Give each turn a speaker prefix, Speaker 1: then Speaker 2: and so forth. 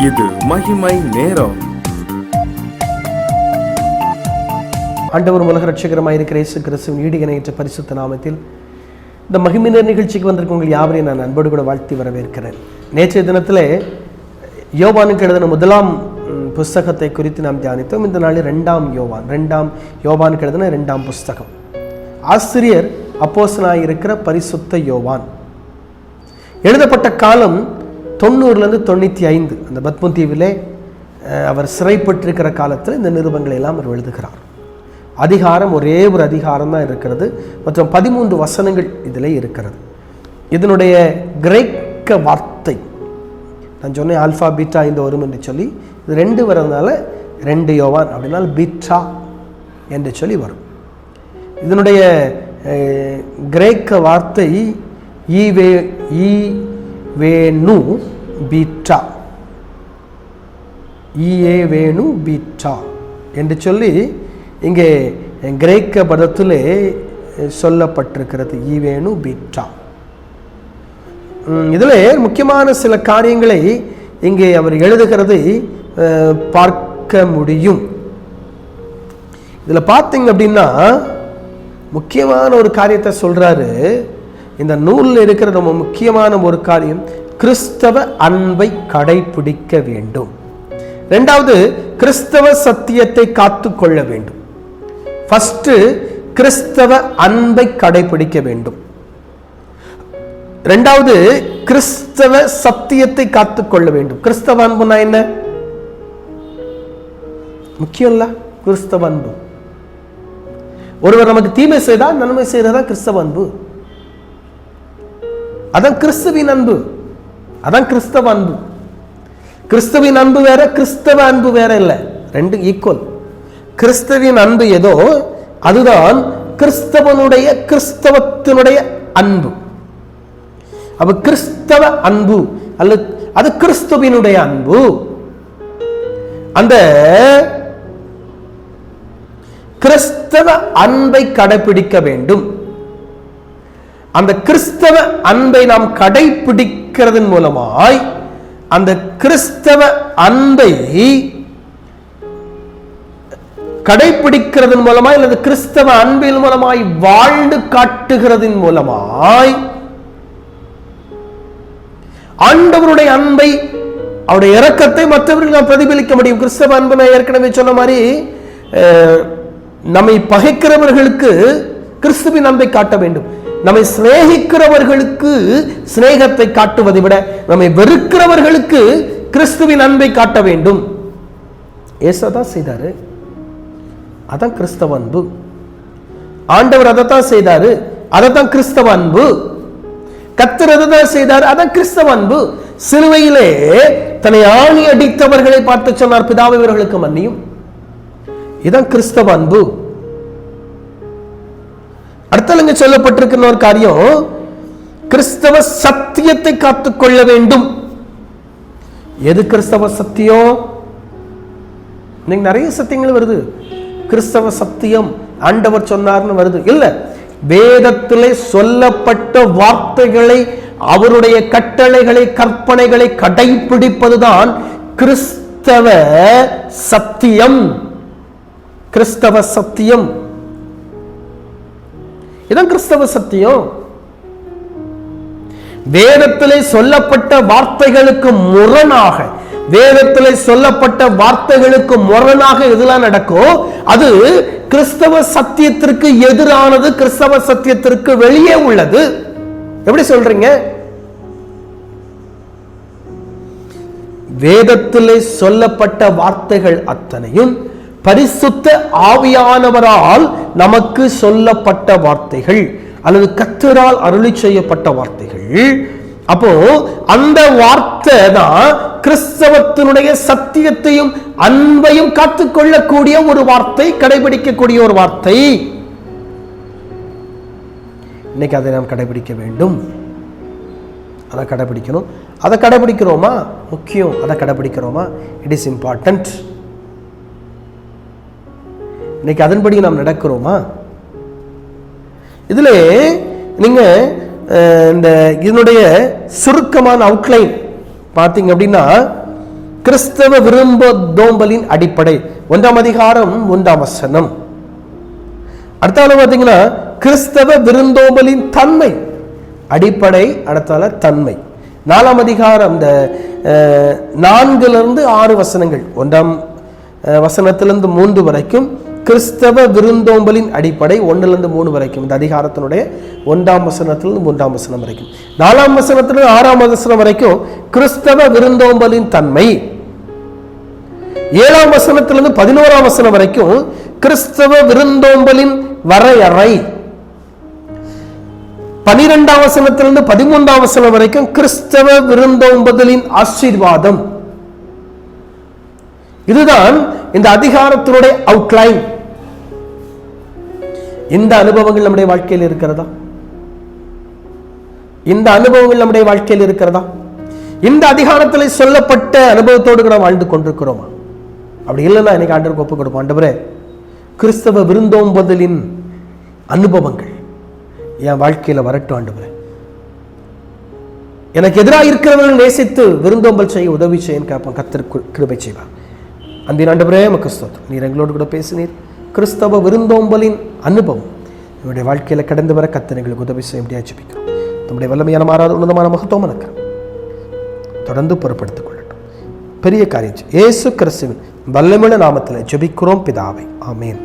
Speaker 1: இது மகிமை நேரம்.
Speaker 2: ஆண்டவர் உலக ரட்சகரமாக இருக்கிற இயேசு கிறிஸ்துவின் ஈடு இணையற்ற பரிசுத்த நாமத்தில் இந்த மகிமை நேர நிகழ்ச்சிக்கு வந்திருக்க உங்கள் யாவரையும் நான் அன்போடு கூட வாழ்த்தி வரவேற்கிறேன். நேற்றைய தினத்தில் யோவானுக்கு எழுதின முதலாம் புஸ்தகத்தை குறித்து நாம் தியானித்தோம். இந்த நாளில் ரெண்டாம் யோவானுக்கு எழுதின 2ஆம் புஸ்தகம். ஆசிரியர் அப்போஸ்தலனாய் இருக்கிற பரிசுத்த யோவான். எழுதப்பட்ட காலம் 90லேருந்து 95. அந்த பத்ம தீவிலே அவர் சிறைப்பட்டிருக்கிற காலத்தில் இந்த நிருபங்களை எல்லாம் அவர் எழுதுகிறார். அதிகாரம் ஒரே ஒரு அதிகாரம் தான் இருக்கிறது மற்றும் 13 வசனங்கள் இதில் இருக்கிறது. இதனுடைய கிரேக்க வார்த்தை நான் சொன்னேன், ஆல்ஃபா பீட்டா இந்த வரும் என்று சொல்லி, இது 2 வரதுனால 2 யோவான் அப்படின்னா பீட்டா என்று சொல்லி வரும். இதனுடைய கிரேக்க வார்த்தை ஈவேனு பீட்டா, ஈவேனு பீட்டா என்று சொல்லி இங்கே கிரேக்க பதத்திலே சொல்லப்பட்டிருக்கிறது. ஈவேனு பீட்டா. இதில் முக்கியமான சில காரியங்களை இங்கே அவர் எழுதுகிறதை பார்க்க முடியும். இதில் பார்த்தீங்க அப்படின்னா முக்கியமான ஒரு காரியத்தை சொல்றாரு. இந்த நூலில் இருக்கிற ரொம்ப முக்கியமான ஒரு காரியம், கிறிஸ்தவ அன்பை கடைபிடிக்க வேண்டும். 2வது, கிறிஸ்தவ சத்தியத்தை காத்து கொள்ள வேண்டும். ஃபர்ஸ்ட், கிறிஸ்தவ அன்பை கடைபிடிக்க வேண்டும். 2வது, கிறிஸ்தவ சத்தியத்தை காத்து கொள்ள வேண்டும். கிறிஸ்தவ அன்புனா என்ன? முக்கியம் இல்ல கிறிஸ்தவ அன்பு. ஒருவர் நமக்கு தீமை செய்தால் நன்மை செய்யறதா கிறிஸ்தவ அன்பு. அதான் கிறிஸ்துவின் அன்பு, அதான் கிறிஸ்தவ அன்பு. கிறிஸ்துவின் அன்பு வேற, கிறிஸ்தவ அன்பு வேற இல்லை, 2 ஈக்குவல். கிறிஸ்துவின் அன்பு ஏதோ அதுதான் கிறிஸ்தவத்தினுடைய அன்பு. அப்ப கிறிஸ்தவ அன்பு அல்லது அது கிறிஸ்துவினுடைய அன்பு. அந்த கிறிஸ்தவ அன்பை கடைபிடிக்க வேண்டும். அந்த கிறிஸ்தவ அன்பை நாம் கடைபிடிக்கிறதன் மூலமாய், அந்த கிறிஸ்தவ அன்பை கடைபிடிக்கிறதன் மூலமாய் அல்லது கிறிஸ்தவ அன்பின் மூலமாய் வாழ்ந்து காட்டுகிறதன் மூலமாய் ஆண்டவருடைய அன்பை, அவருடைய இரக்கத்தை மற்றவர்கள் நாம் பிரதிபலிக்க முடியும். கிறிஸ்தவ அன்பு நான் ஏற்கனவே சொன்ன மாதிரி, நம்மை பகைக்கிறவர்களுக்கு கிறிஸ்துவின் அன்பை காட்ட வேண்டும். நம்மை சிநேகிக்கிறவர்களுக்கு சிநேகத்தை காட்டுவதை விட நம்மை வெறுக்கிறவர்களுக்கு கிறிஸ்துவின் அன்பை காட்ட வேண்டும். ஏசதான் செய்தாரு, அதான் கிறிஸ்தவ அன்பு. ஆண்டவர் அதைத்தான் செய்தாரு, அதைத்தான் கிறிஸ்தவ அன்பு. கர்த்தர் அதைத்தான் செய்தார், அதான் கிறிஸ்தவ அன்பு. சிலுவையிலே தன்னை ஆணி அடித்தவர்களை பார்த்து சொன்னார், பிதாவே இவர்களுக்கு மன்னியும். இதான் கிறிஸ்தவ அன்பு. அடுத்த சொல்லப்பட்டிருக்கிற ஒரு காரியம், கிறிஸ்தவ சத்தியத்தை காத்துக்கொள்ள வேண்டும். எது கிறிஸ்தவ சத்தியம்? நீங்க நிறைய சத்தியங்கள் வருது. கிறிஸ்தவ சத்தியம் ஆண்டவர் சொன்னார்னு வருது இல்ல, வேதத்திலே சொல்லப்பட்ட வார்த்தைகளை, அவருடைய கட்டளைகளை, கற்பனைகளை கடைபிடிப்பதுதான் கிறிஸ்தவ சத்தியம். கிறிஸ்தவ சத்தியம் இதான் கிறிஸ்தவ சத்தியம். வேதத்திலே சொல்லப்பட்ட வார்த்தைகளுக்கு முரணாக, வேதத்திலே சொல்லப்பட்ட வார்த்தைகளுக்கு முரணாக எதெல்லாம் நடக்கும், அது கிறிஸ்தவ சத்தியத்திற்கு எதிரானது, கிறிஸ்தவ சத்தியத்திற்கு வெளியே உள்ளது. எப்படி சொல்றீங்க? வேதத்திலே சொல்லப்பட்ட வார்த்தைகள் அத்தனையும் பரிசுத்த ஆவியானவரால் நமக்கு சொல்லப்பட்ட வார்த்தைகள் அல்லது கர்த்தரால் அருளி செய்யப்பட்ட வார்த்தைகள். அப்போ அந்த வார்த்தை தான் கிறிஸ்தவத்தினுடைய சத்தியத்தையும் அன்பையும் காத்துக்கொள்ளக்கூடிய ஒரு வார்த்தை, கடைபிடிக்கக்கூடிய ஒரு வார்த்தை. இன்னைக்கு அதை நாம் கடைபிடிக்க வேண்டும். அதை கடைபிடிக்கணும். அதை கடைபிடிக்கிறோமா? முக்கியம். அதை கடைபிடிக்கிறோமா? It is important. இன்னைக்கு அதன்படி நாம் நடக்கிறோமா? இதுல நீங்க இந்த இதனுடைய சுருக்கமான அவுட்லைன் பார்த்தீங்க அப்படின்னா, கிறிஸ்தவ விருந்தோம்பலின் அடிப்படை 1ஆம் அதிகாரம் 1ஆம் வசனம். அடுத்தால பார்த்தீங்கன்னா கிறிஸ்தவ விருந்தோம்பலின் தன்மை, அடிப்படை, அடுத்தால தன்மை. 4ஆம் அதிகாரம் இந்த 4 6 வசனங்கள், 1ஆம் வசனத்திலிருந்து 3 வரைக்கும் கிறிஸ்தவ விருந்தோம்பலின் அடிப்படை, 1 3 வரைக்கும் இந்த அதிகாரத்தினுடைய 1ஆம் வசனத்திலிருந்து 3ஆம் வசனம் வரைக்கும். 4ஆம் வசனத்திலிருந்து 6ஆம் வசனம் வரைக்கும் கிறிஸ்தவ விருந்தோம்பலின் தன்மை. 7ஆம் வசனத்திலிருந்து 11ஆம் வசனம் வரைக்கும் கிறிஸ்தவ விருந்தோம்பலின் வரையறை. 12ஆம் வசனத்திலிருந்து 13ஆம் வசனம் வரைக்கும் கிறிஸ்தவ விருந்தோம்பலின் ஆசீர்வாதம். இதுதான் இந்த அதிகாரத்தினுடைய அவுட்லைன். இந்த அனுபவங்கள் நம்முடைய வாழ்க்கையில் இருக்கிறதா? இந்த அனுபவங்கள் நம்முடைய வாழ்க்கையில் இருக்கிறதா? இந்த அதிகாரத்தில் சொல்லப்பட்ட அனுபவத்தோடு நாம் வாழ்ந்து கொண்டிருக்கிறோமா? அப்படி இல்லைன்னா இன்னைக்கு ஆண்டவருக்கு ஒப்பு கொடுப்போம். ஆண்டவரே, கிறிஸ்தவ விருந்தோம்பலின் அனுபவங்கள் என் வாழ்க்கையில வரட்டும். ஆண்டவரே, எனக்கு எதிராக இருக்கிறவர்கள் நேசித்து விருந்தோம்பல் செய்ய உதவி செய்ய கேட்போம். கர்த்தர் கிருபை செய்வார். அன்பின் ஆண்டவரே, உமக்கு ஸ்தோத்திரம். நீர் எங்களோடு கூட பேசினீர். கிறிஸ்தவ விருந்தோம்பலின் அனுபவம் என்னுடைய வாழ்க்கையில கடந்து வர கர்த்தர் எங்களுக்கு உதவி செய்ய முடியாது ஜெபிக்கிறோம். நம்முடைய வல்லமையான மாறாத உன்னதமான மகத்துவம் இருக்கிறோம். தொடர்ந்து பொறுப்படுத்திக் கொள்ளட்டும். பெரிய காரியம் இயேசு கிறிஸ்துவின் வல்லமையுள்ள நாமத்தில் ஜெபிக்கிறோம் பிதாவே, ஆமென்.